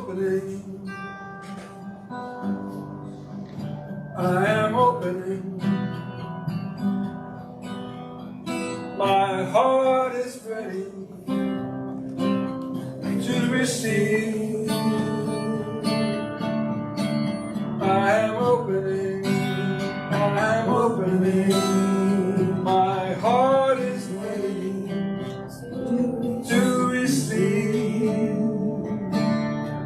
opening. I am opening. My heart is ready to receive. I am opening. I am opening. My heart is ready to receive.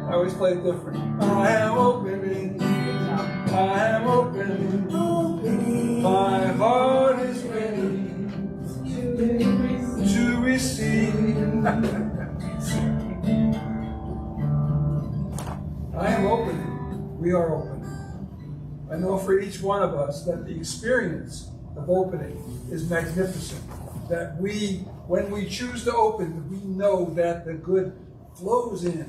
I always play it different. I am opening. I am opening. My heart is ready to receive. I am opening. We are opening. I know for each one of us that the experience of opening is magnificent. That when we choose to open, we know that the good flows into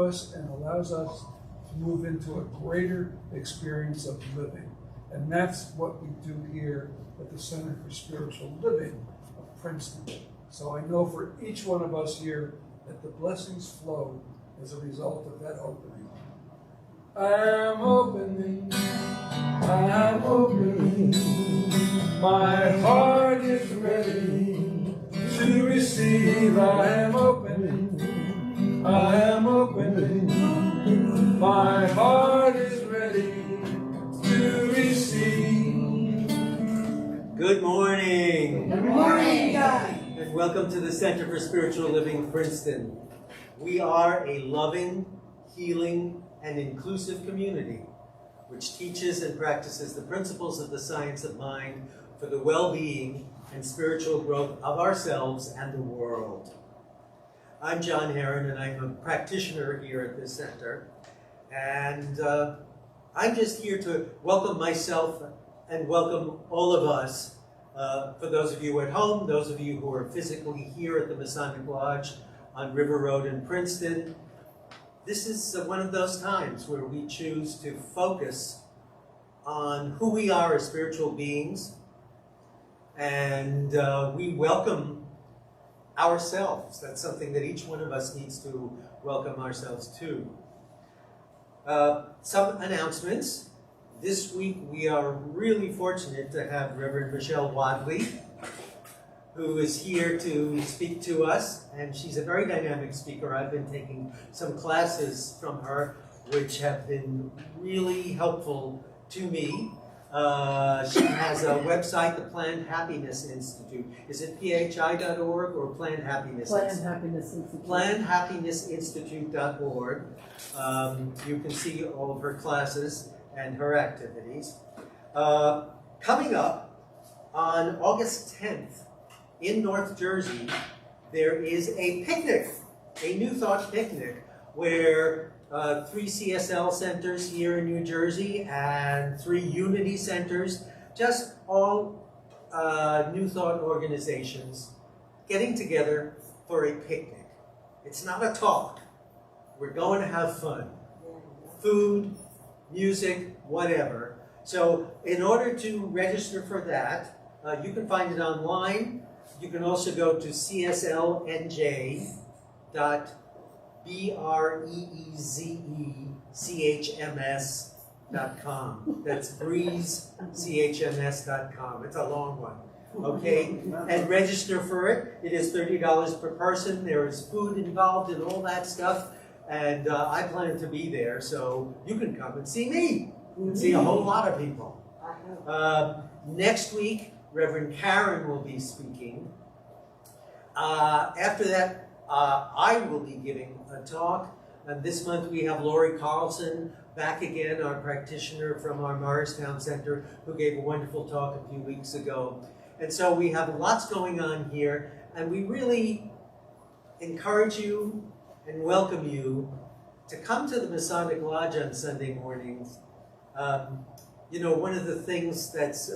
us and allows us to move into a greater experience of living. And that's what we do here at the Center for Spiritual Living of Princeton. So I know for each one of us here that the blessings flow as a result of that opening. I'm opening, I'm opening, my heart is ready to receive. I am opening, I am opening, my heart is ready to receive. Good morning. Good morning, God. And welcome to the Center for Spiritual Living, Princeton. We are a loving, healing, and inclusive community which teaches and practices the principles of the science of mind for the well-being and spiritual growth of ourselves and the world. I'm Jon Heron, and I'm a practitioner here at this center. And I'm just here to welcome myself and welcome all of us. For those of you at home, those of you who are physically here at the Masonic Lodge on River Road in Princeton, this is one of those times where we choose to focus on who we are as spiritual beings, and we welcome ourselves. That's something that each one of us needs to welcome ourselves to. Some announcements. This week we are really fortunate to have Reverend Michelle Wadleigh, who is here to speak to us, and she's a very dynamic speaker. I've been taking some classes from her, which have been really helpful to me. She has a website, the Planned Happiness Institute. Is it PHI.org or Planned Happiness Institute? Planned Happiness Institute. PlannedHappinessInstitute.org. You can see all of her classes and her activities. Coming up on August 10th, in North Jersey, there is a picnic, a New Thought picnic, where 3 CSL centers here in New Jersey and 3 Unity centers, just all New Thought organizations, getting together for a picnic. It's not a talk. We're going to have fun. Food, music, whatever. So in order to register for that, you can find it online. You can also go to cslnj.breezechms.com. That's breezechms.com. It's a long one. Okay? And register for it. It is $30 per person. There is food involved and all that stuff. And I plan to be there, so you can come and see me. And see a whole lot of people. Next week, Reverend Karen will be speaking. After that, I will be giving a talk. And this month we have Lori Carlson back again, our practitioner from our Morristown Center, who gave a wonderful talk a few weeks ago. And so we have lots going on here, and we really encourage you and welcome you to come to the Masonic Lodge on Sunday mornings. You know, one of the things that's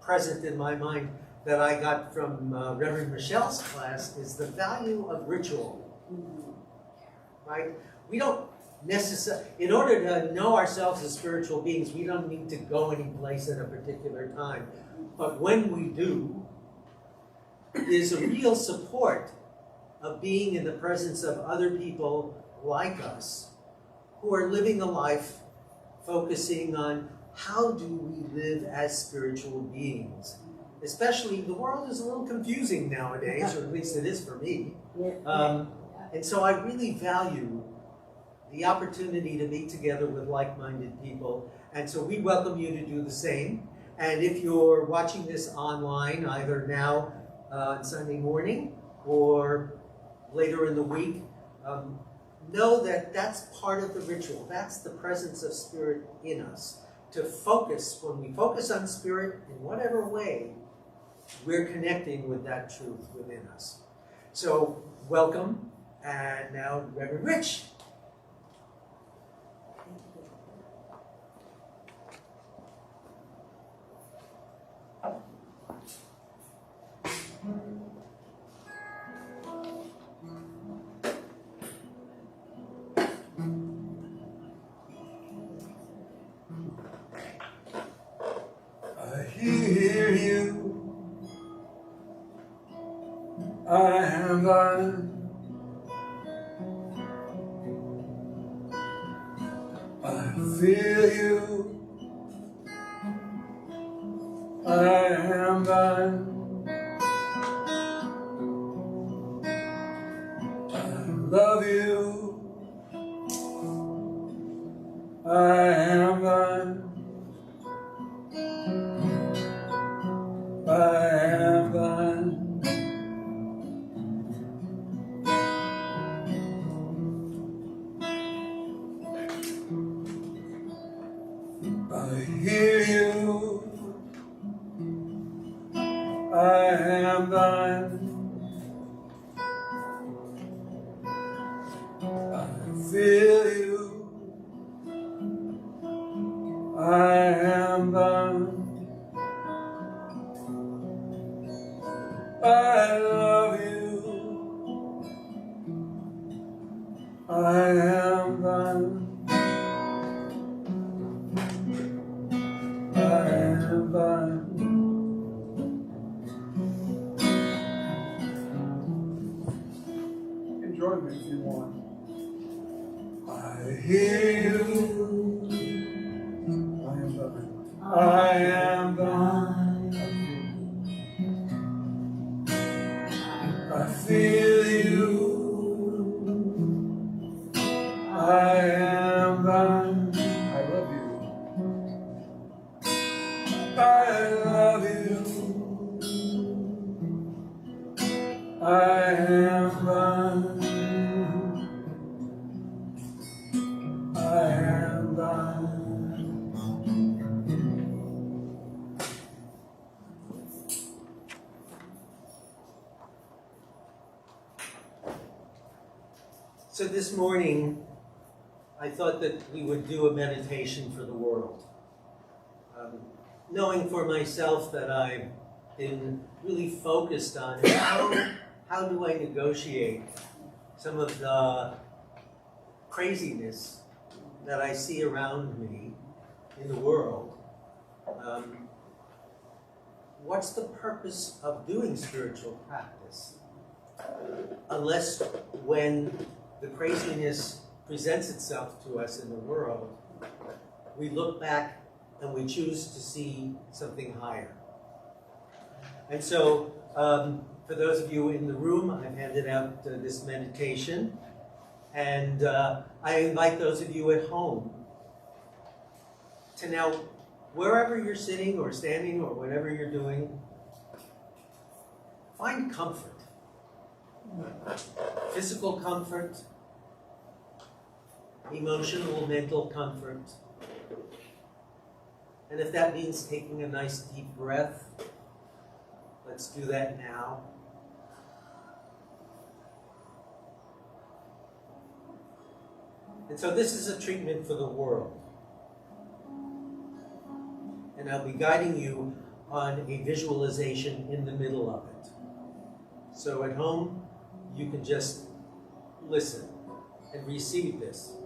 present in my mind that I got from Reverend Michelle's class is the value of ritual, right? We don't necessarily, in order to know ourselves as spiritual beings, we don't need to go any place at a particular time. But when we do, there's a real support of being in the presence of other people like us who are living a life focusing on how do we live as spiritual beings. Especially, the world is a little confusing nowadays, or at least it is for me. And so I really value the opportunity to meet together with like-minded people. And so we welcome you to do the same. And if you're watching this online, either now on Sunday morning or later in the week, know that that's part of the ritual. That's the presence of Spirit in us. To focus, when we focus on Spirit in whatever way, we're connecting with that truth within us. So, welcome. And now, Reverend Rich. I hear you, I am thine. I feel you, I am thine. I love you, I am thine. I am thine. I hear you, I am thine. I feel you, I am thine. I love you, I am thine, I am thine. You can join me if you want. I hear you, I am thine, I am thine. I feel you, I am thine. I love you, I love you, I am thine, I am thine. So this morning, I thought that we would do a meditation for the world. Knowing for myself that I've been really focused on how do I negotiate some of the craziness that I see around me in the world. What's the purpose of doing spiritual practice? Unless when the craziness presents itself to us in the world, we look back and we choose to see something higher. And so, for those of you in the room, I've handed out this meditation, and I invite those of you at home to now, wherever you're sitting or standing or whatever you're doing, find comfort. Physical comfort, emotional, mental comfort. And if that means taking a nice deep breath, let's do that now. And so this is a treatment for the world. And I'll be guiding you on a visualization in the middle of it. So at home, you can just listen and receive this.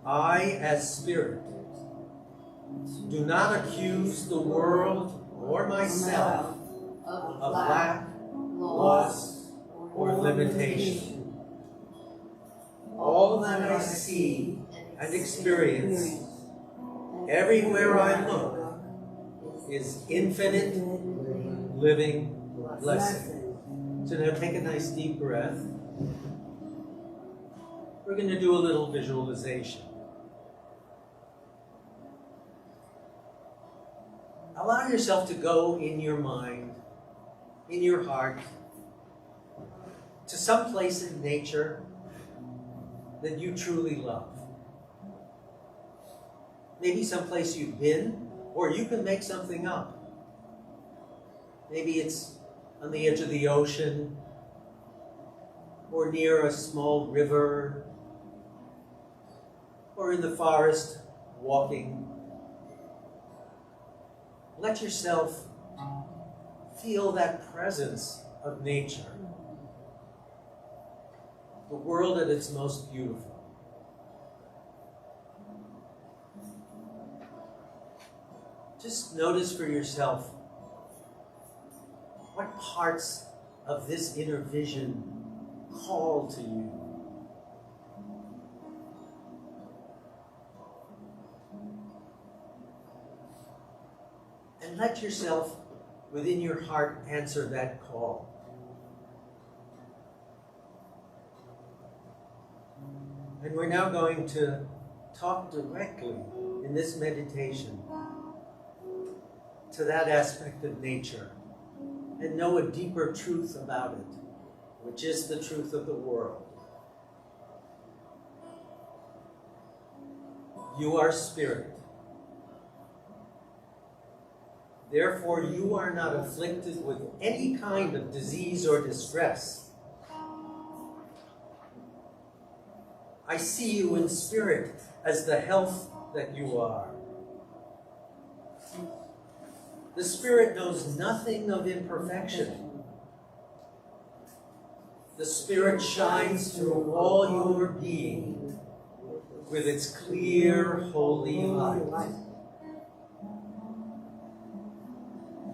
I, as Spirit, do not accuse the world or myself of lack, loss, or limitation. All that I see and experience everywhere I look is infinite living blessing. So now take a nice deep breath. We're going to do a little visualization. Allow yourself to go in your mind, in your heart, to some place in nature that you truly love. Maybe someplace you've been, or you can make something up. Maybe it's on the edge of the ocean, or near a small river, or in the forest walking. Let yourself feel that presence of nature, the world at its most beautiful. Just notice for yourself what parts of this inner vision call to you. And let yourself, within your heart, answer that call. And we're now going to talk directly in this meditation to that aspect of nature and know a deeper truth about it, which is the truth of the world. You are spirit. Therefore, you are not afflicted with any kind of disease or distress. I see you in spirit as the health that you are. The spirit knows nothing of imperfection. The spirit shines through all your being with its clear, holy light.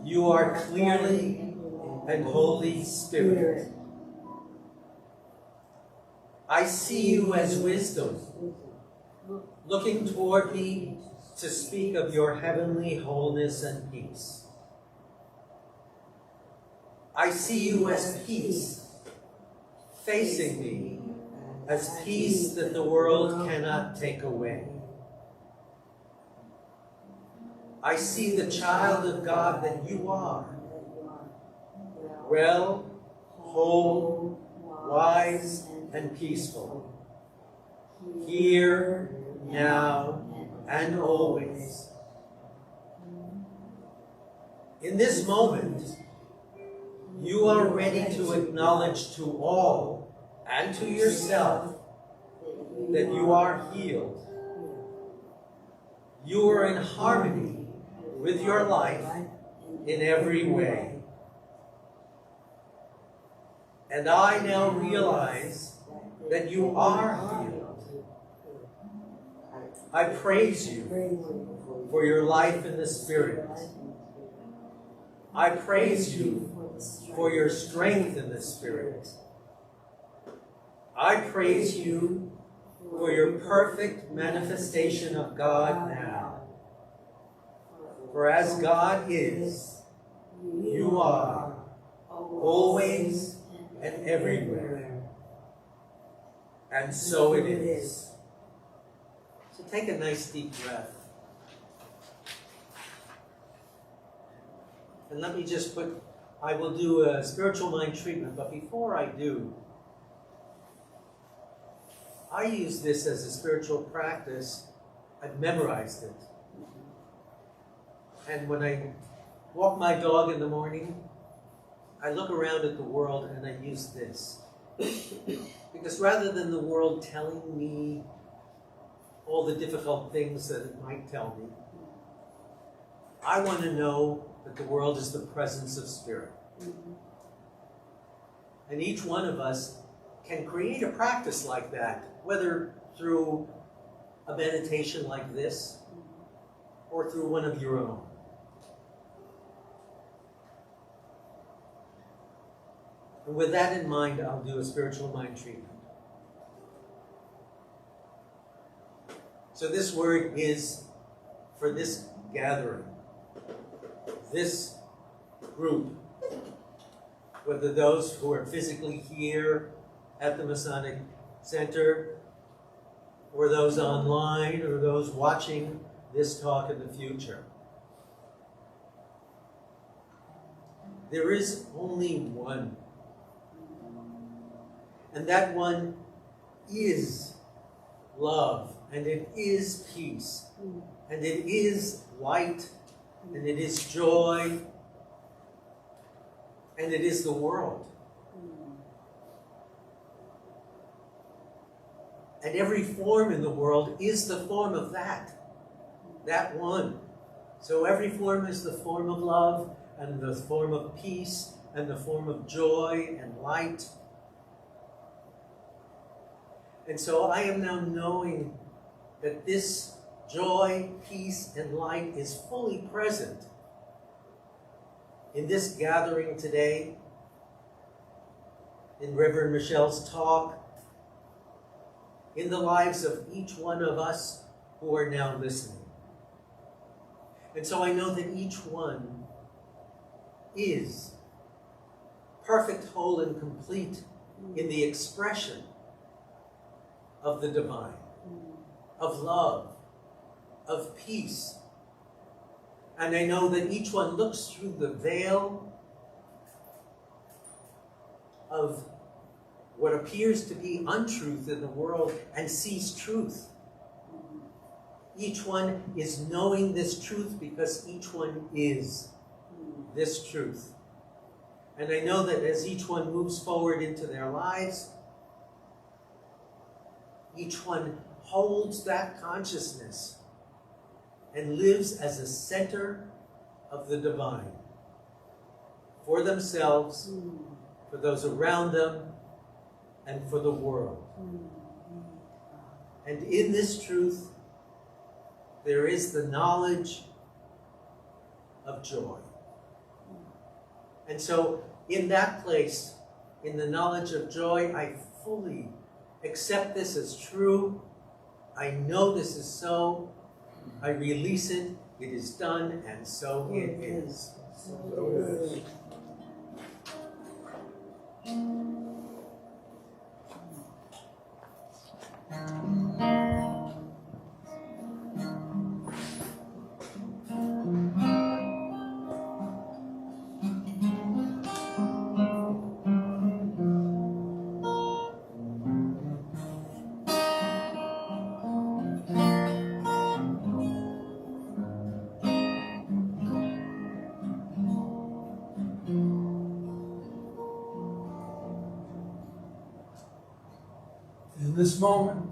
You are clearly and holy spirit. I see you as wisdom, looking toward me to speak of your heavenly wholeness and peace. I see you as peace, facing me as peace that the world cannot take away. I see the child of God that you are, well, whole, wise, and peaceful, here, now, and always. In this moment, you are ready to acknowledge to all and to yourself that you are healed. You are in harmony with your life in every way. And I now realize that you are healed. I praise you for your life in the Spirit. I praise you for your strength in the Spirit. I praise you for your perfect manifestation of God now. For as God is, you are, always and everywhere. And so it is. So take a nice deep breath. And let me just put, I will do a spiritual mind treatment, but before I do, I use this as a spiritual practice. I've memorized it. And when I walk my dog in the morning, I look around at the world and I use this. Because rather than the world telling me all the difficult things that it might tell me, I want to know that the world is the presence of Spirit. And each one of us can create a practice like that, whether through a meditation like this or through one of your own. And with that in mind, I'll do a spiritual mind treatment. So this word is for this gathering, this group, whether those who are physically here at the Masonic Center, or those online, or those watching this talk in the future. There is only one. And that one is love, and it is peace, and it is light, and it is joy, and it is the world. And every form in the world is the form of that one. So every form is the form of love, and the form of peace, and the form of joy and light. And so I am now knowing that this joy, peace, and light is fully present in this gathering today, in Reverend Michelle's talk, in the lives of each one of us who are now listening. And so I know that each one is perfect, whole, and complete in the expression of the divine, of love, of peace. And I know that each one looks through the veil of what appears to be untruth in the world and sees truth. Each one is knowing this truth because each one is this truth. And I know that as each one moves forward into their lives, each one holds that consciousness and lives as a center of the divine for themselves, for those around them, and for the world. And in this truth, there is the knowledge of joy. And so, in that place, in the knowledge of joy, I fully accept this as true. I know this is so. I release it. It is done, and so it is. So it is. In this moment,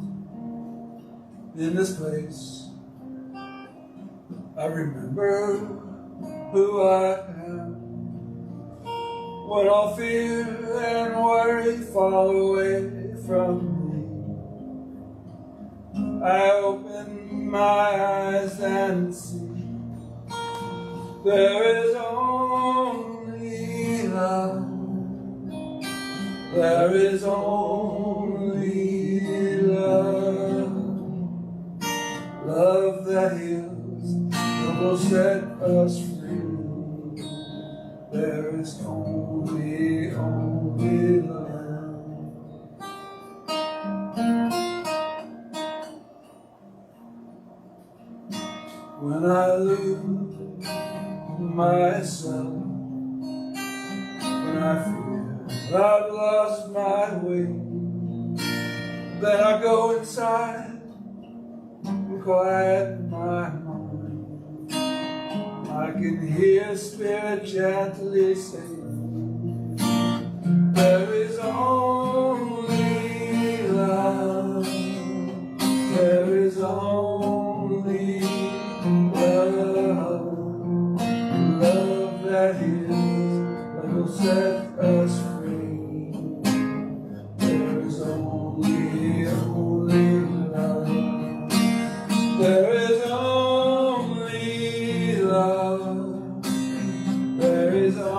in this place, I remember who I am. When all fear and worry fall away from me, I open my eyes and see there is only love. There is only love, love that heals and will set us free. There is only love. When I lose myself, when I feel I've lost my way, then I go inside and quiet my mind. I can hear Spirit gently say, there is only love. There is only love. Love that heals, that will set us free. There is only love. There is only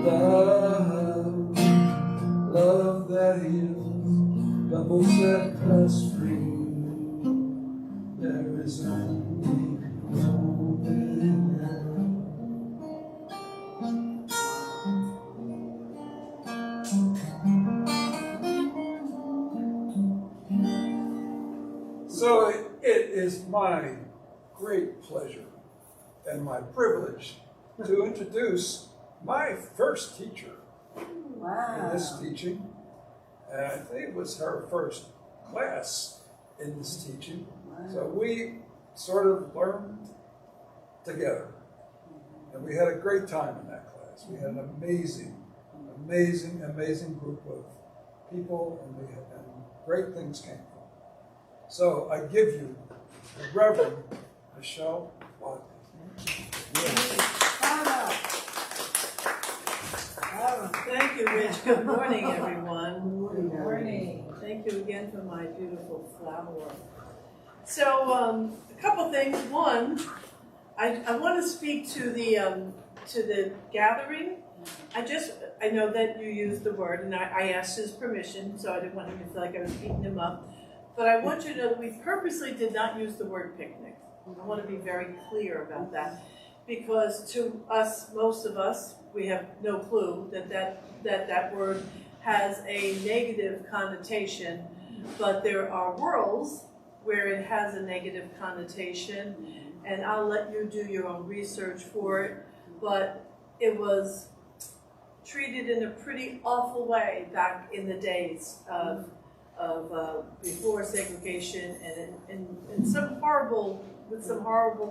love. that heals, love will set us free. There is only open air. So it is my great pleasure and my privilege to introduce my first teacher in this teaching. And I think it was her first class in this teaching. So we sort of learned together. And we had a great time in that class. We had an amazing group of people, and great things came from it. So I give you the Reverend Michelle Wadleigh. Thank you, Rich. Good morning, everyone. Good morning. Thank you again for my beautiful flower. So, a couple things. One, I want to speak to the gathering. I know that you used the word, and I asked his permission, so I didn't want him to feel like I was beating him up. But I want you to know that we purposely did not use the word picnic. I want to be very clear about that, because to us, most of us, we have no clue that word has a negative connotation, but there are worlds where it has a negative connotation, and I'll let you do your own research for it, but it was treated in a pretty awful way back in the days of before segregation, and some horrible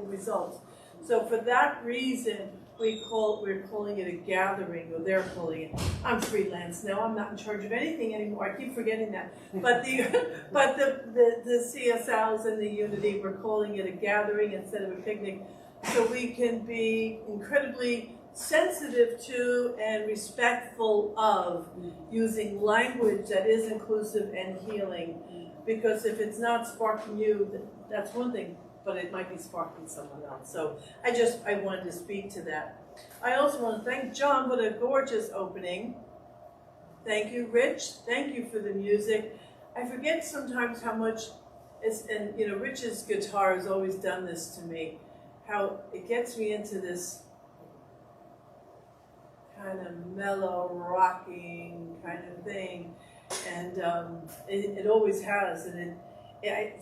results. So for that reason, we're calling it a gathering, or they're calling it. I'm freelance now. I'm not in charge of anything anymore. I keep forgetting that. But the CSLs and the Unity, we're calling it a gathering instead of a picnic, so we can be incredibly sensitive to and respectful of using language that is inclusive and healing. Because if it's not sparking you, that's one thing, but it might be sparking someone else. So I wanted to speak to that. I also want to thank Jon for the gorgeous opening. Thank you, Rich. Thank you for the music. I forget sometimes how much and you know, Rich's guitar has always done this to me, how it gets me into this kind of mellow, rocking kind of thing, and it always has. And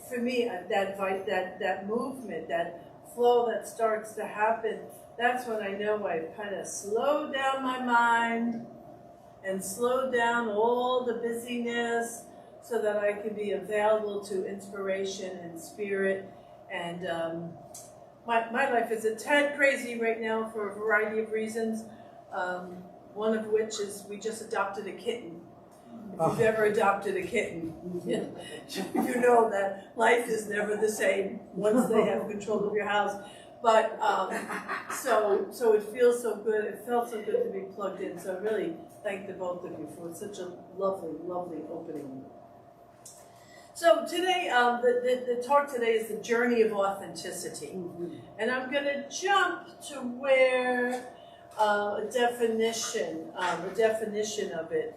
for me, that movement, that flow that starts to happen, that's when I know I've kind of slowed down my mind and slowed down all the busyness, so that I can be available to inspiration and spirit. And my life is a tad crazy right now for a variety of reasons. One of which is we just adopted a kitten. If you've ever adopted a kitten, you know that life is never the same once they have control of your house. But so it feels so good. It felt so good to be plugged in. So I really thank the both of you for such a lovely, lovely opening. So today, the talk today is the journey of authenticity, and I'm going to jump to where. A definition of it.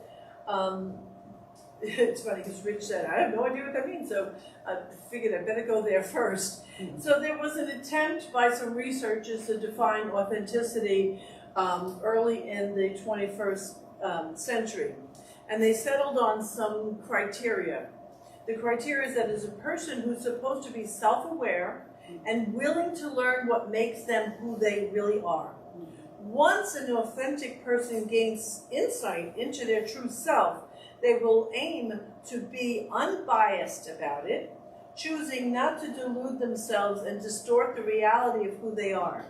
It's funny because Rich said, I have no idea what that means, so I figured I better go there first. So there was an attempt by some researchers to define authenticity early in the 21st century, and they settled on some criteria. The criteria is that is a person who's supposed to be self-aware and willing to learn what makes them who they really are. Once an authentic person gains insight into their true self, they will aim to be unbiased about it, choosing not to delude themselves and distort the reality of who they are.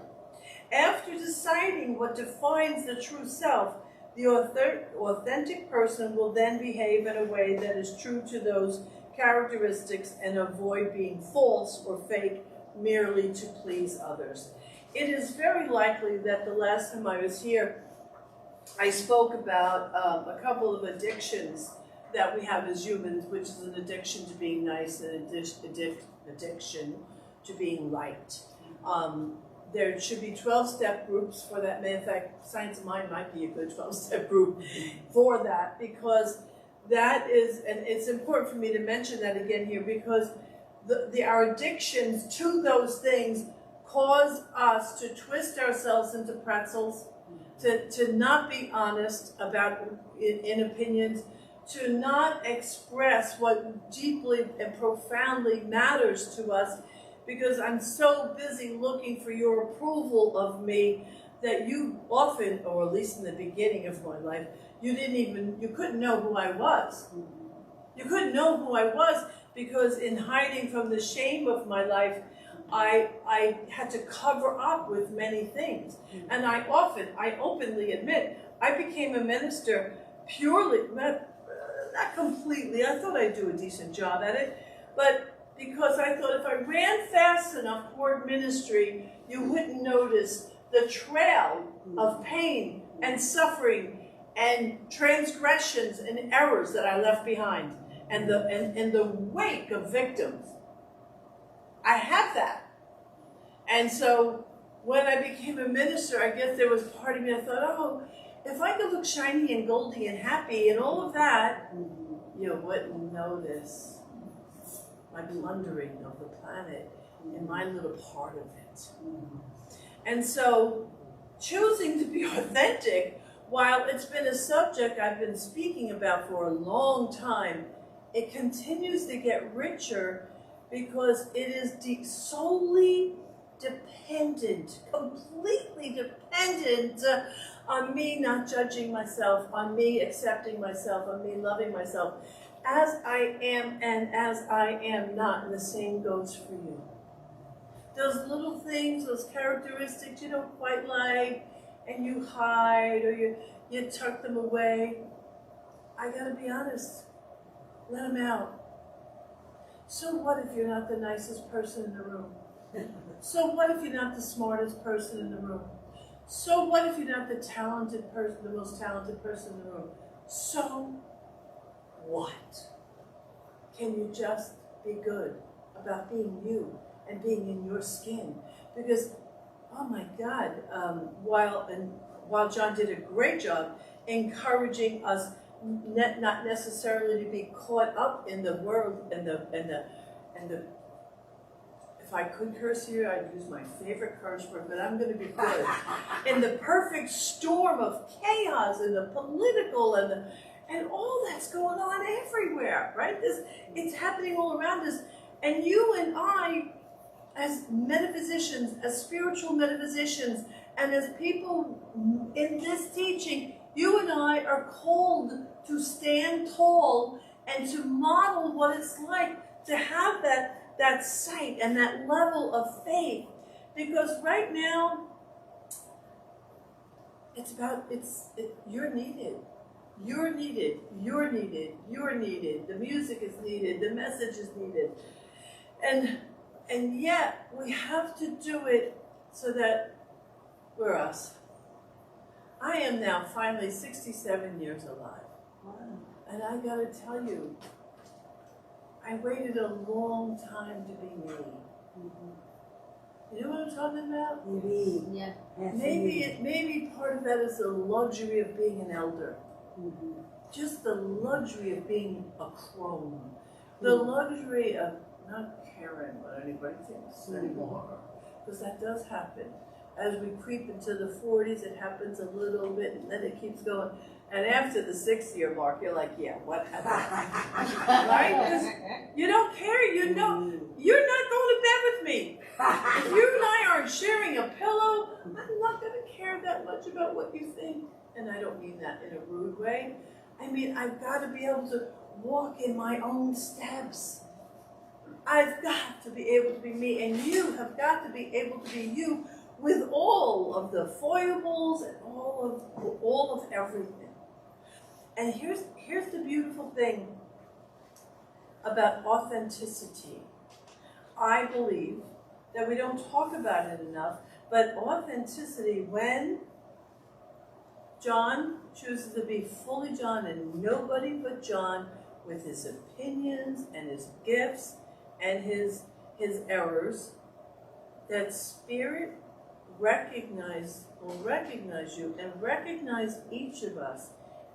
After deciding what defines the true self, the authentic person will then behave in a way that is true to those characteristics and avoid being false or fake merely to please others. It is very likely that the last time I was here, I spoke about a couple of addictions that we have as humans, which is an addiction to being nice and an addiction to being liked. There should be 12-step groups for that. In fact, Science of Mind might be a good 12-step group for that, because that is, and it's important for me to mention that again here, because our addictions to those things cause us to twist ourselves into pretzels, to not be honest about in opinions, to not express what deeply and profoundly matters to us, because I'm so busy looking for your approval of me that you often, or at least in the beginning of my life, you couldn't know who I was. You couldn't know who I was because in hiding from the shame of my life, I had to cover up with many things. And I openly admit, I became a minister purely, not completely, I thought I'd do a decent job at it, but because I thought if I ran fast enough toward ministry, you wouldn't notice the trail of pain and suffering and transgressions and errors that I left behind, and the wake of victims. I have that. And so when I became a minister, I guess there was part of me, I thought, oh, if I could look shiny and goldy and happy and all of that, you wouldn't notice my plundering of the planet and my little part of it. And so choosing to be authentic, while it's been a subject I've been speaking about for a long time, it continues to get richer because it is solely dependent, completely dependent on me not judging myself, on me accepting myself, on me loving myself as I am and as I am not. And the same goes for you. Those little things, those characteristics you don't quite like, and you hide or you tuck them away, I gotta be honest, let them out. So what if you're not the nicest person in the room? So what if you're not the smartest person in the room? So what if you're not the talented person, the most talented person in the room? So what? Can you just be good about being you and being in your skin? Because, oh my God, while Jon did a great job encouraging us not necessarily to be caught up in the world and the if I could curse here, I'd use my favorite curse word, but I'm going to be good. In the perfect storm of chaos and the political and all that's going on everywhere, right? It's happening all around us. And you and I, as metaphysicians, as spiritual metaphysicians, and as people in this teaching, you and I are called to stand tall and to model what it's like to have that sight and that level of faith. Because right now, you're needed. You're needed. You're needed. You're needed. The music is needed. The message is needed. And yet, we have to do it so that we're us. I am now finally 67 years alive. Wow. And I gotta tell you, I waited a long time to be me. You know what I'm talking about? Indeed. Yeah. Maybe part of that is the luxury of being an elder. Just the luxury of being a crone. The luxury of not caring what anybody thinks anymore. Because that does happen. As we creep into the 40s, it happens a little bit, and then it keeps going. And after the 6-year mark, you're like, yeah, what happened? Right? Because you don't care. You know, you're not going to bed with me. If you and I aren't sharing a pillow, I'm not going to care that much about what you think. And I don't mean that in a rude way. I mean, I've got to be able to walk in my own steps. I've got to be able to be me, and you have got to be able to be you with all of the foibles and all of everything. And here's the beautiful thing about authenticity. I believe that we don't talk about it enough, but authenticity, when Jon chooses to be fully Jon and nobody but Jon, with his opinions and his gifts and his errors, that Spirit will recognize you and recognize each of us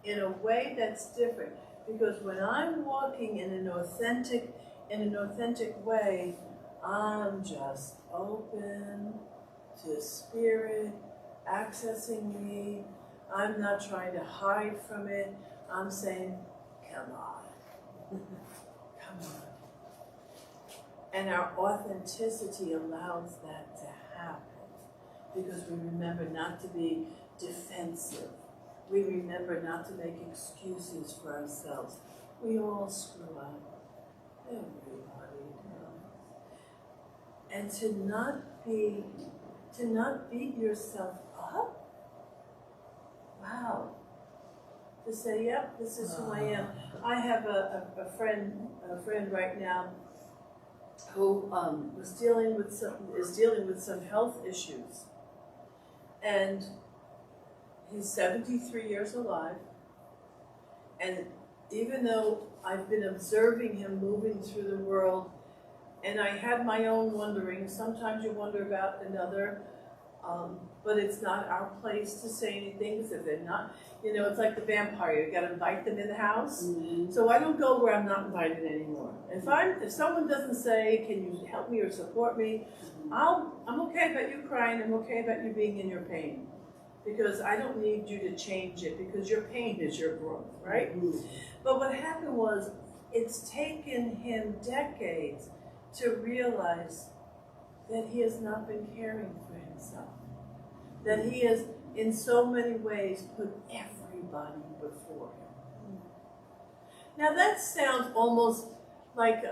in a way that's different. Because when I'm walking in an authentic way, I'm just open to Spirit accessing me. I'm not trying to hide from it. I'm saying, come on, come on. And our authenticity allows that to happen because we remember not to be defensive. We remember not to make excuses for ourselves. We all screw up. Everybody does. And to not beat yourself up. Wow. To say, yep, this is who I am. I have a friend right now who is dealing with some health issues, and he's 73 years alive. And even though I've been observing him moving through the world, and I had my own wondering. Sometimes you wonder about another, but it's not our place to say anything because if they're not, it's like the vampire. You got to invite them in the house. Mm-hmm. So I don't go where I'm not invited anymore. If someone doesn't say, "Can you help me or support me?" Mm-hmm. I'm okay about you crying. I'm okay about you being in your pain, because I don't need you to change it because your pain is your growth, right? Mm-hmm. But what happened was, it's taken him decades to realize that he has not been caring for himself. That he has, in so many ways, put everybody before him. Now that sounds almost like,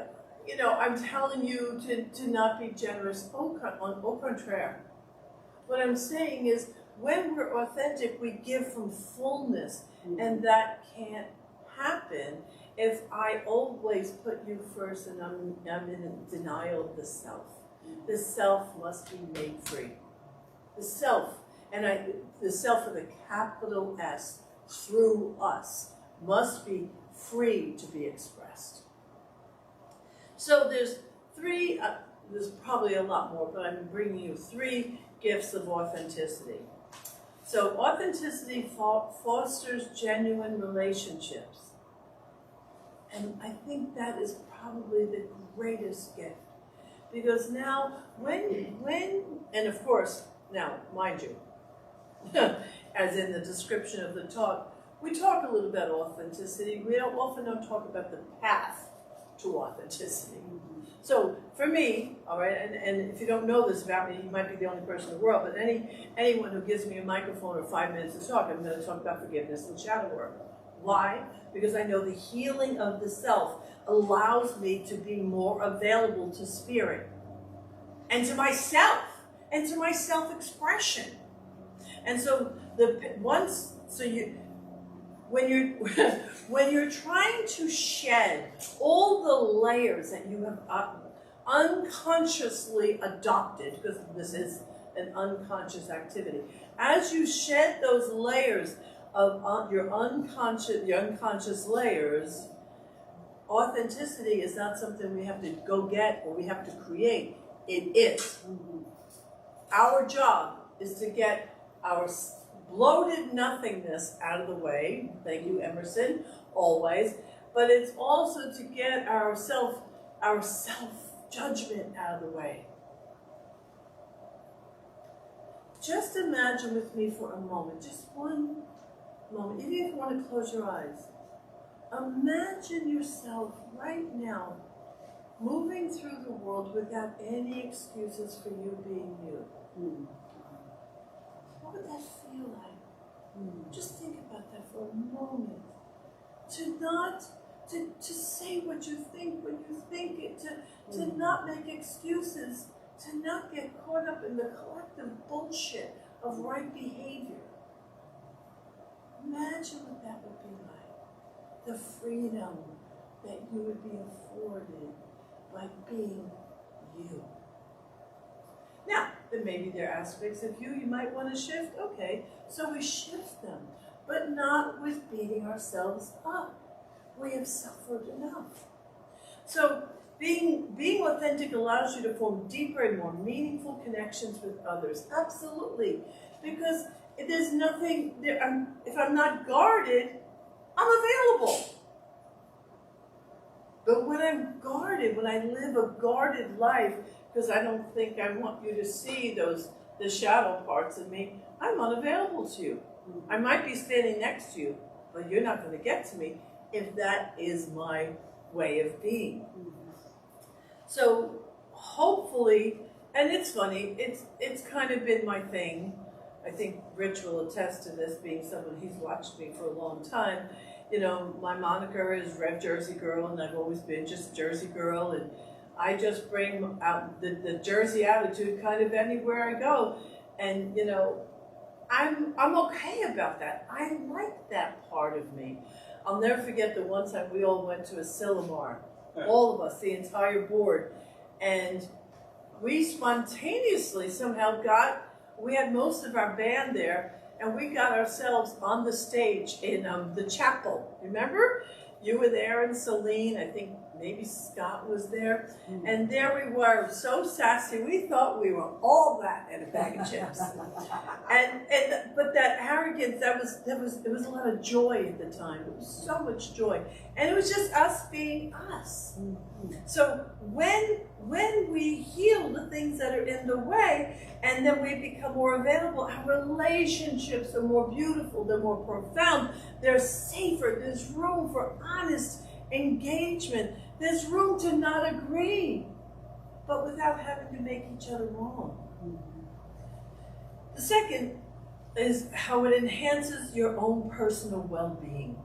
I'm telling you to not be generous. Au contraire. What I'm saying is, when we're authentic, we give from fullness, and that can't happen if I always put you first and I'm in denial of the self. The self must be made free. The self, the self with a capital S, through us, must be free to be expressed. So there's there's probably a lot more, but I'm bringing you 3 gifts of authenticity. So authenticity fosters genuine relationships. And I think that is probably the greatest gift. Because now, and of course, now, mind you, as in the description of the talk, we talk a little about authenticity. We often don't talk about the path to authenticity. So for me, all right, and if you don't know this about me, you might be the only person in the world, but anyone who gives me a microphone or 5 minutes to talk, I'm going to talk about forgiveness and shadow work. Why? Because I know the healing of the self allows me to be more available to Spirit and to myself and to my self-expression. And so when you're trying to shed all the layers that you have unconsciously adopted, because this is an unconscious activity, as you shed those layers of your unconscious layers, authenticity is not something we have to go get or we have to create. It is. Our job is to get our bloated nothingness out of the way. Thank you, Emerson, always. But it's also to get our self-judgment out of the way. Just imagine with me for a moment, just one moment, even if you want to close your eyes. Imagine yourself right now moving through the world without any excuses for you being you. What would that feel like? Just think about that for a moment. To say what you think when you think it, to not make excuses, to not get caught up in the collective bullshit of right behavior. Imagine what that would be like. The freedom that you would be afforded by being you. Now, then maybe there are aspects of you might want to shift. Okay, so we shift them, but not with beating ourselves up. We have suffered enough. So being authentic allows you to form deeper and more meaningful connections with others. Absolutely. Because there's nothing, if I'm not guarded, I'm available. guarded, when I live a guarded life, because I don't think I want you to see the shadow parts of me, I'm unavailable to you. I might be standing next to you, but you're not going to get to me if that is my way of being. So hopefully, and it's funny, it's kind of been my thing. I think Rich will attest to this, being someone, he's watched me for a long time. You know, my moniker is Rev Jersey Girl, and I've always been just Jersey Girl, and I just bring out the Jersey attitude kind of anywhere I go. And, you know, I'm okay about that. I like that part of me. I'll never forget the one time we all went to a Silmar, all of us, the entire board, and we spontaneously somehow we had most of our band there, and we got ourselves on the stage in the chapel. Remember? You were there, and Celine, I think maybe Scott was there, and there we were, so sassy. We thought we were all that and a bag of chips. But that arrogance, it was a lot of joy at the time. It was so much joy, and it was just us being us. So when we heal the things that are in the way, and then we become more available, our relationships are more beautiful, they're more profound, they're safer, there's room for honest engagement, there's room to not agree, but without having to make each other wrong. The second is how it enhances your own personal well-being.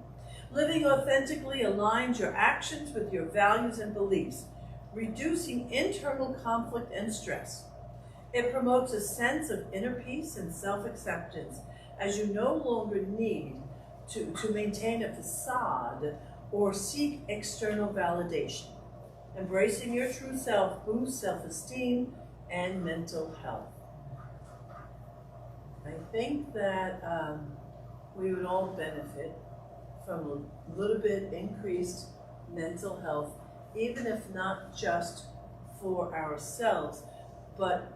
Living authentically aligns your actions with your values and beliefs, reducing internal conflict and stress. It promotes a sense of inner peace and self-acceptance, as you no longer need to maintain a facade or seek external validation. Embracing your true self boosts self-esteem and mental health. I think that we would all benefit from a little bit increased mental health, even if not just for ourselves, but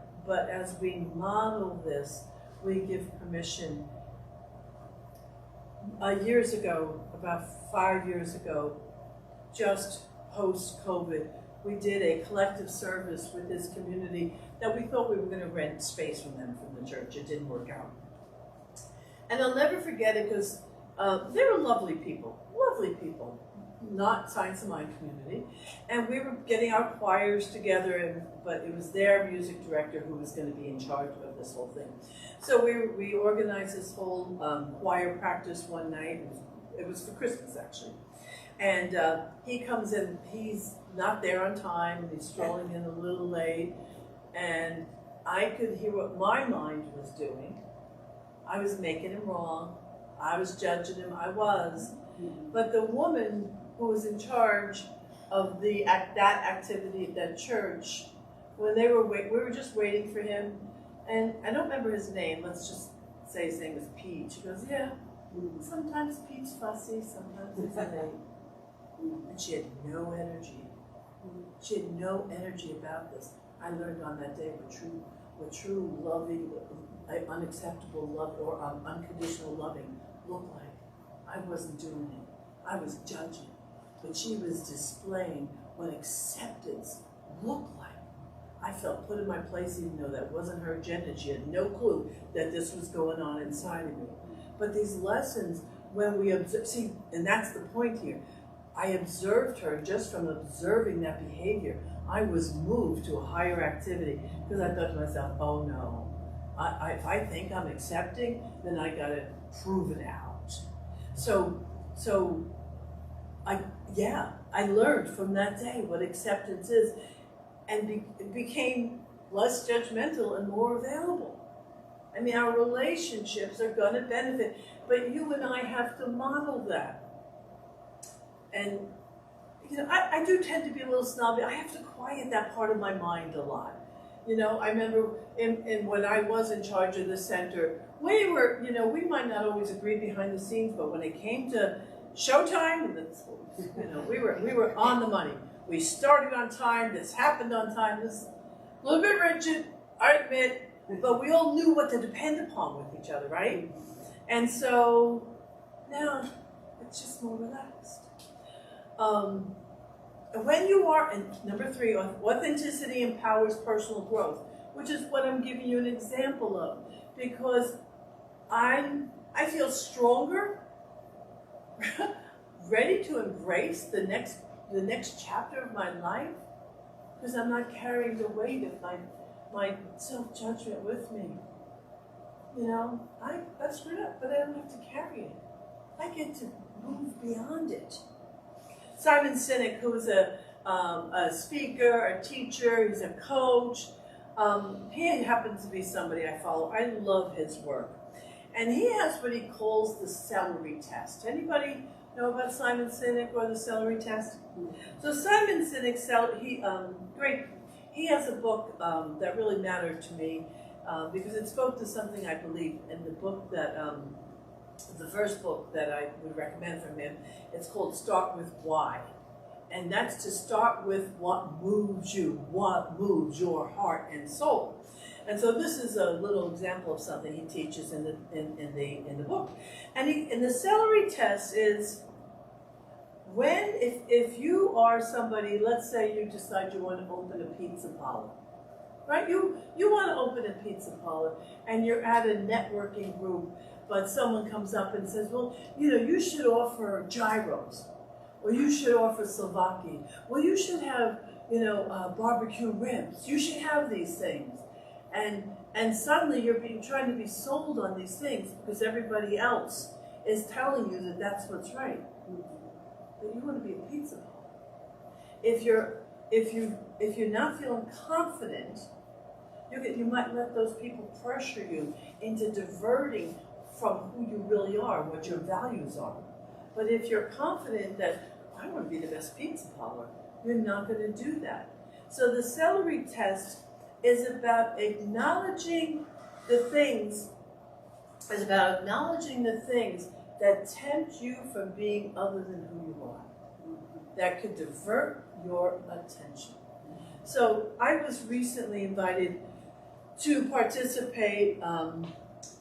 as we model this, we give permission. Years ago, about 5 years ago, just post-COVID, we did a collective service with this community that we thought we were going to rent space from them from the church. It didn't work out. And I'll never forget it because they were lovely people, not Science of Mind community. And we were getting our choirs together, but it was their music director who was going to be in charge of this whole thing. So we organized this whole choir practice one night. It was for Christmas, actually. And he comes in, he's not there on time, and he's strolling in a little late. And I could hear what my mind was doing. I was making him wrong. I was judging him. I was. But the woman who was in charge of that activity at that church, when we were just waiting for him, and I don't remember his name. Let's just say his name was Pete. She goes, yeah, sometimes Pete's fussy, sometimes he's late. And she had no energy. She had no energy about this. I learned on that day what true loving, unacceptable love or unconditional loving looked like. I wasn't doing it. I was judging. But she was displaying what acceptance looked like. I felt put in my place, even though that wasn't her agenda. She had no clue that this was going on inside of me. But these lessons, when we observe, see, and that's the point here. I observed her. Just from observing that behavior, I was moved to a higher activity, because I thought to myself, oh no, if I think I'm accepting, then I gotta prove it out. So I learned from that day what acceptance is, and became less judgmental and more available. I mean, our relationships are gonna benefit, but you and I have to model that. And you know, I do tend to be a little snobby. I have to quiet that part of my mind a lot. You know, I remember when I was in charge of the center, we were, you know, we might not always agree behind the scenes, but when it came to showtime, you know, we were on the money. We started on time. This happened on time. This a little bit rigid, I admit, but we all knew what to depend upon with each other, right? And so now it's just more relaxed. when you are, and number 3, authenticity empowers personal growth, which is what I'm giving you an example of, because I feel stronger, ready to embrace the next chapter of my life, because I'm not carrying the weight of my self-judgment with me. You know, I screwed up, but I don't have to carry it. I get to move beyond it. Simon Sinek, who is a speaker, a teacher, he's a coach. He happens to be somebody I follow. I love his work. And he has what he calls the celery test. Anybody know about Simon Sinek or the celery test? So Simon Sinek, he has a book that really mattered to me because it spoke to something I believe in the book that, the first book that I would recommend from him. It's called Start With Why. And that's to start with what moves you, what moves your heart and soul. And so this is a little example of something he teaches in the book. And the celery test is if you are somebody, let's say you decide you want to open a pizza parlor, right? You want to open a pizza parlor and you're at a networking group, but someone comes up and says, well, you know, you should offer gyros, or you should offer souvlaki, well, you should have, you know, barbecue ribs. You should have these things. And suddenly you're trying to be sold on these things because everybody else is telling you that that's what's right. But you want to be a pizza parlor. If you're not feeling confident, you might let those people pressure you into diverting from who you really are, what your values are. But if you're confident that I want to be the best pizza parlor, you're not going to do that. So the celery test is about acknowledging the things, that tempt you from being other than who you are, that could divert your attention. So I was recently invited to participate,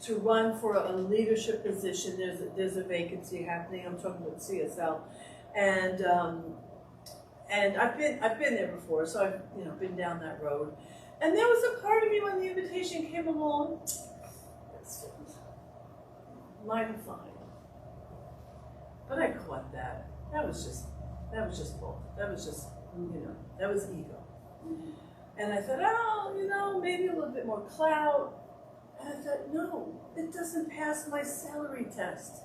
to run for a leadership position. There's a vacancy happening. I'm talking about CSL, and I've been there before, so I've been down that road. And there was a part of me when the invitation came along that seemed mighty fine. But I caught that. That was just bull. That was just, that was ego. And I thought, maybe a little bit more clout. And I thought, no, it doesn't pass my celery test.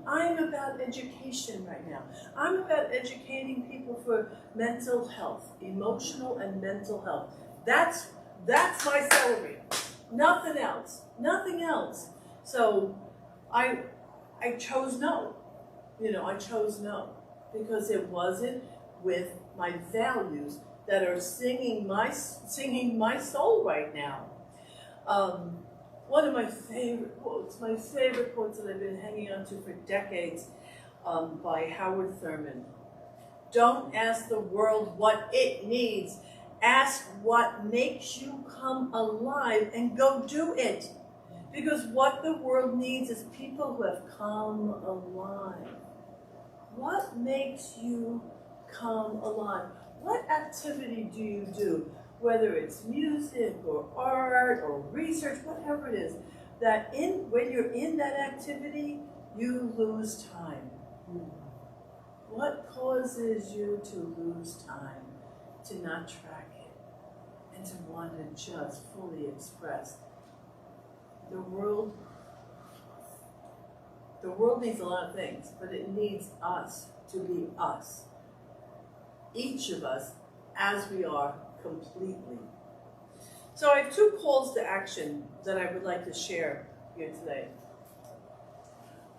I'm about education right now. I'm about educating people for mental health, emotional and mental health. That's my celery. Nothing else. Nothing else. So I chose no. I chose no because it wasn't with my values that are singing my soul right now. One of my favorite quotes that I've been hanging on to for decades, by Howard Thurman. Don't ask the world what it needs. Ask what makes you come alive and go do it. Because what the world needs is people who have come alive. What makes you come alive? What activity do you do? Whether it's music or art or research, whatever it is, when you're in that activity, you lose time. What causes you to lose time, to not track it, and to want to just fully express? The world needs a lot of things, but it needs us to be us. Each of us, as we are, completely. So I have 2 calls to action that I would like to share here today.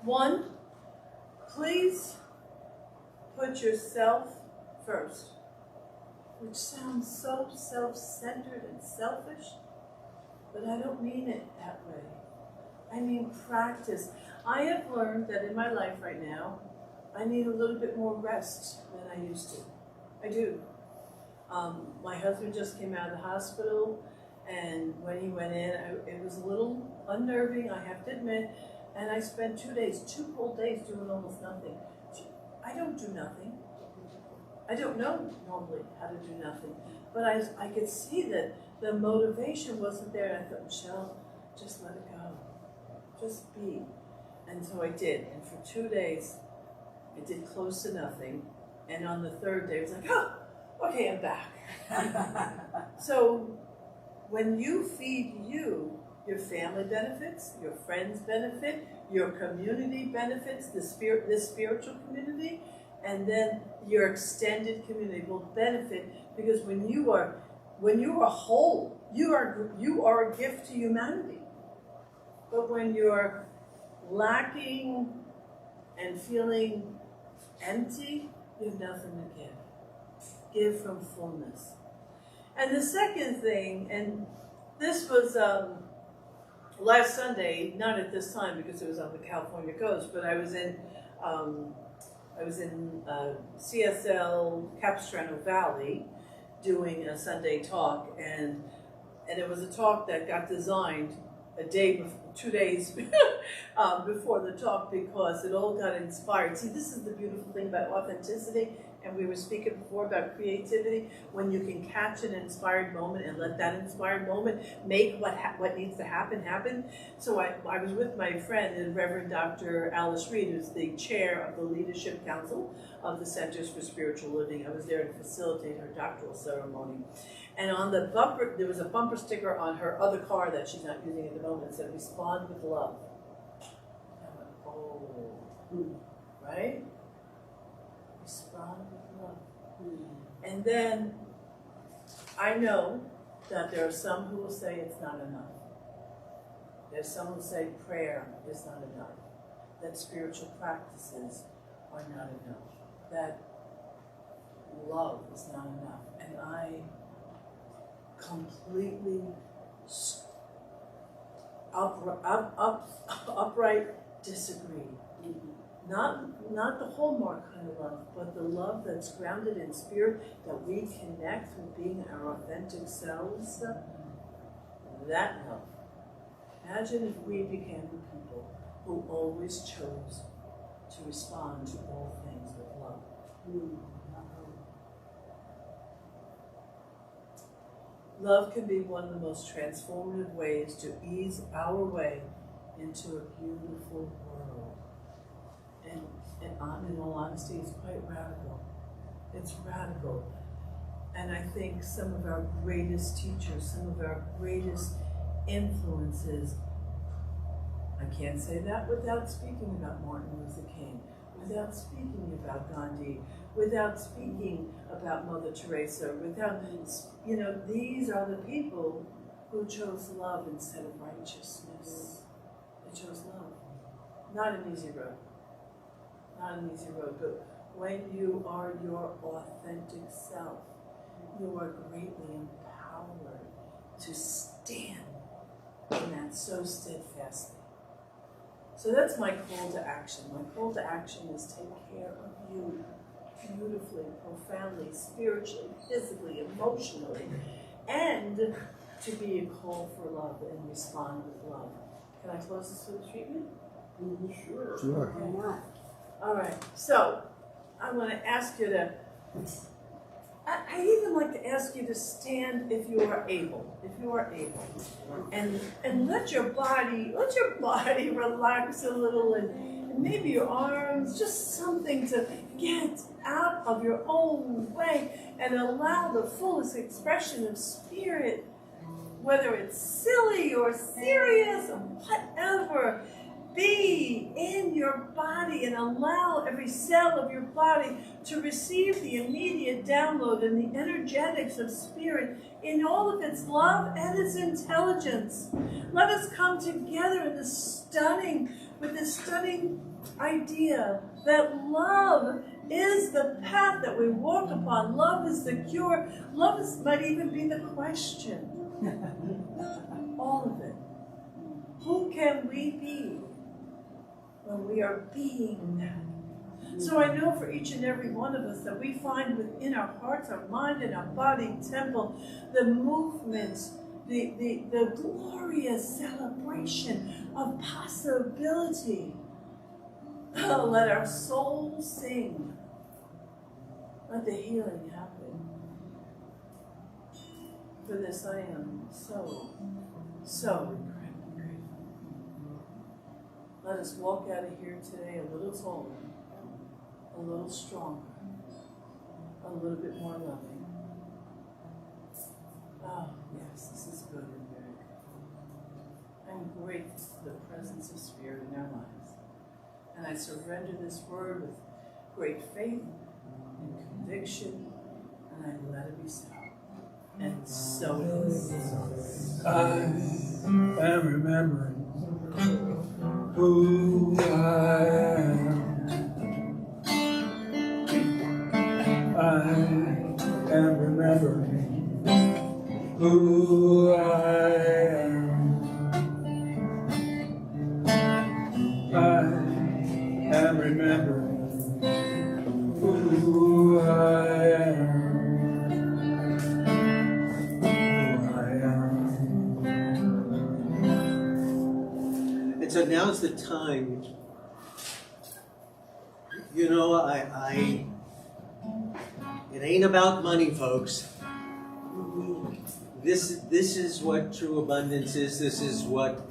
1, please put yourself first, which sounds so self-centered and selfish, but I don't mean it that way. I mean practice. I have learned that in my life right now, I need a little bit more rest than I used to. I do. My husband just came out of the hospital, and when he went in, it was a little unnerving, I have to admit, and I spent 2 whole days doing almost nothing. I don't do nothing. I don't know normally how to do nothing, but I could see that the motivation wasn't there. And I thought, Michelle, just let it go. Just be. And so I did. And for 2 days, I did close to nothing. And on the third day, I was like, oh, okay, I'm back. So when you feed you, your family benefits, your friends benefit, your community benefits, this spiritual community, and then your extended community will benefit, because when you are whole, you are a gift to humanity. But when you're lacking and feeling empty, you have nothing to give. Give from fullness. And the second thing, and this was last Sunday, not at this time because it was on the California coast, but I was in CSL Capistrano Valley doing a Sunday talk, and it was a talk that got designed 2 days before the talk, because it all got inspired. See, this is the beautiful thing about authenticity, and we were speaking before about creativity. When you can catch an inspired moment and let that inspired moment make what needs to happen. So I was with my friend, the Reverend Dr. Alice Reed, who's the chair of the Leadership Council of the Centers for Spiritual Living. I was there to facilitate her doctoral ceremony. And on the bumper, there was a bumper sticker on her other car that she's not using at the moment. It said, "Respond with love." I went, oh, right? Respond with love. And then I know that there are some who will say it's not enough. There's some who say prayer is not enough. That spiritual practices are not enough. That love is not enough. And I completely upright disagree. Not the hallmark kind of love, but the love that's grounded in spirit, that we connect with being our authentic selves. That love. Imagine if we became the people who always chose to respond to all things with love. Love can be one of the most transformative ways to ease our way into a beautiful world. And in all honesty, it's quite radical. It's radical. And I think some of our greatest teachers, some of our greatest influences, I can't say that without speaking about Martin Luther King, without speaking about Gandhi, without speaking about Mother Teresa, without, these are the people who chose love instead of righteousness. They chose love. Not an easy road. Not an easy road, but when you are your authentic self, you are greatly empowered to stand in that so steadfastly. So that's my call to action. My call to action is take care of you beautifully, profoundly, spiritually, physically, emotionally, and to be a call for love and respond with love. Can I close this with a treatment? Sure. Why not? All right. So I want to ask you to. I even like to ask you to stand if you are able. If you are able, and let your body relax a little, and maybe your arms, just something to get out of your own way and allow the fullest expression of spirit, whether it's silly or serious or whatever. Be in your body and allow every cell of your body to receive the immediate download and the energetics of spirit in all of its love and its intelligence. Let us come together in this stunning idea that love is the path that we walk upon. Love is the cure. Might even be the question. All of it. Who can we be when we are being that? So I know for each and every one of us that we find within our hearts, our mind, and our body temple the movements, the glorious celebration of possibility. Oh, let our soul sing. Let the healing happen. For this I am so incredibly grateful. Let us walk out of here today a little taller, a little stronger, a little bit more loving. Oh, yes, this is good and very good. I'm grateful for the presence of Spirit in our lives. And I surrender this word with great faith and conviction, and I let it be so. And so it is. I am remembering who I am. I am remembering who I am. I am remembering who I am. And so now's the time. You know, it ain't about money, folks. This is what true abundance is. This is what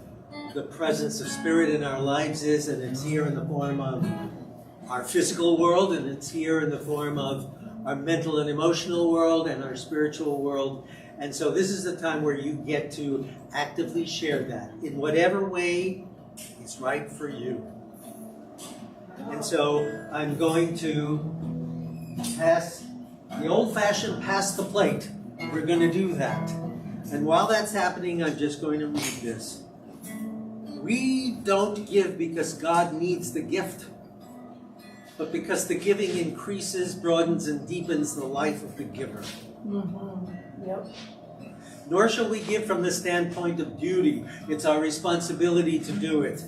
the presence of Spirit in our lives is, and it's here in the form of our physical world, and it's here in the form of our mental and emotional world and our spiritual world. And so this is the time where you get to actively share that in whatever way is right for you. And so I'm going to pass the old-fashioned pass the plate. We're going to do that. And while that's happening, I'm just going to read this. We don't give because God needs the gift, but because the giving increases, broadens, and deepens the life of the giver. Mm-hmm. Yep. Nor shall we give from the standpoint of duty. It's our responsibility to do it.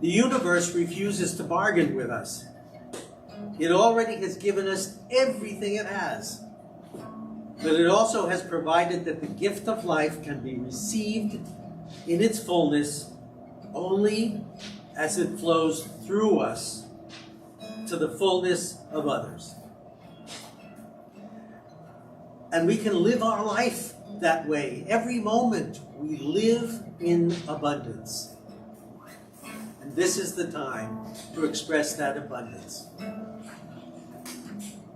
The universe refuses to bargain with us. It already has given us everything it has. But it also has provided that the gift of life can be received in its fullness only as it flows through us to the fullness of others. And we can live our life that way. Every moment we live in abundance. And this is the time to express that abundance.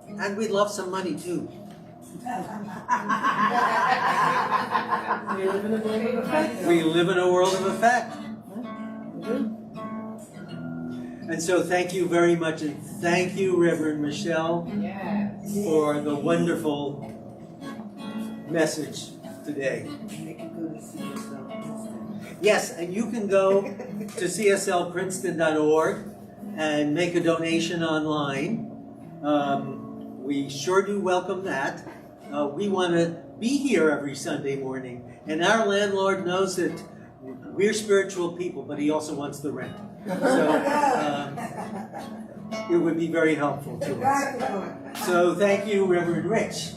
And we'd love some money too. We live in a world of effect. We live in a world of effect. And so thank you very much, and thank you, Reverend Michelle, for the wonderful message today. Yes, and you can go to cslprinceton.org and make a donation online. We sure do welcome that. We want to be here every Sunday morning, and our landlord knows that we're spiritual people, but he also wants the rent. So it would be very helpful to us. So thank you, Reverend Rich.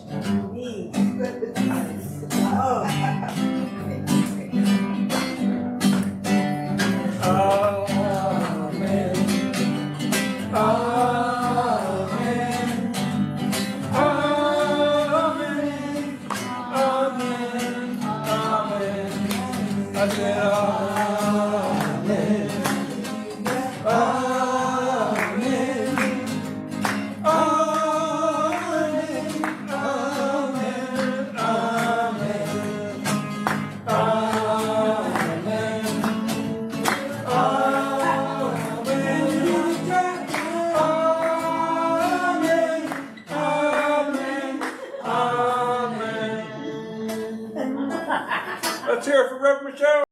Let's hear it for Reverend Michelle.